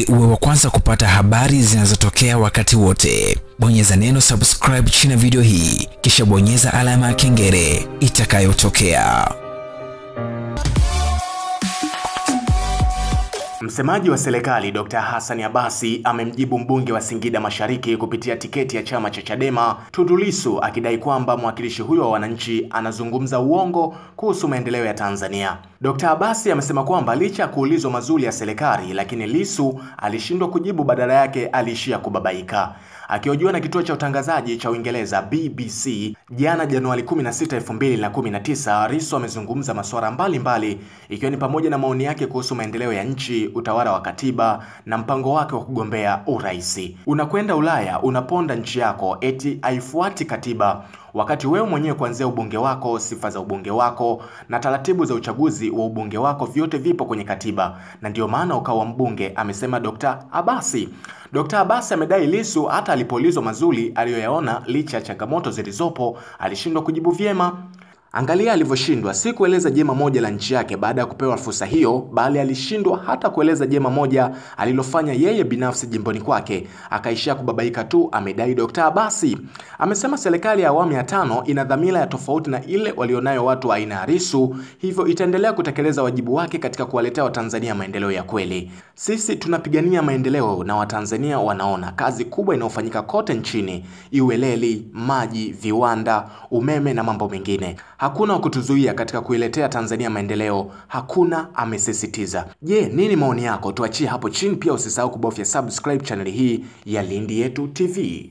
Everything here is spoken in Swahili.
uwe wa kwanza kupata habari zinazotokea wakati wote, bonyeza neno subscribe chini ya video hii, kisha bonyeza alama ya kengele itakayotokea. Msemaji wa serikali Dr. Hassan Abasi amemjibu mbunge wa Singida Mashariki kupitia tiketi ya chama cha Chadema Tundu Lissu, akidai kwamba mwakilishi huyo wa wananchi anazungumza uongo kuhusu maendeleo ya Tanzania. Dr. Abasi amesema kwamba licha ya kuulizwa mazuri ya serikali, lakini Lissu alishindwa kujibu, badala yake aliishia kubabaika. Akihojiwa na kituo cha utangazaji cha Uingereza BBC jana Januari 16, 2019, Lissu amezungumza masuala mbalimbali ikiwa ni pamoja na maoni yake kuhusu maendeleo ya nchi, utawala wa katiba na mpango wake wa kugombea urais. Unakwenda Ulaya, unaponda nchi yako eti haifuati katiba, wakati wewe mwenyewe kuanzia ubunge wako, sifa za ubunge wako na taratibu za uchaguzi wa ubunge wako vyote vipo kwenye katiba, na ndio maana ukawa mbunge, amesema Dr. Abasi. Dr. Abasi amedai Lissu hata alipoulizwa mazuri aliyoyaona licha ya changamoto zilizopo alishindwa kujibu vyema. Angalia alivyoshindwa si kueleza jema moja la nchi yake baada ya kupewa fursa hiyo, bali alishindwa hata kueleza jema moja alilofanya yeye binafsi jimboni kwake, akaishia kubabaika tu, amedai Dr. Abasi. Amesema serikali ya awamu ya 5 ina dhamira ya tofauti na ile walionayo watu aina ya Lissu, hivyo itaendelea kutekeleza wajibu wake katika kuwaletea Watanzania maendeleo ya kweli. Sisi tunapigania maendeleo na Watanzania wanaona kazi kubwa inayofanyika kote nchini, iwe reli, maji, viwanda, umeme na mambo mengine. Hakuna wa kutuzuia katika kuiletea Tanzania maendeleo, hakuna, amesisitiza. Je, nini maoni yako? Tuachie hapo chini, pia usisahau kubofya subscribe channel hii ya Lindi Yetu TV.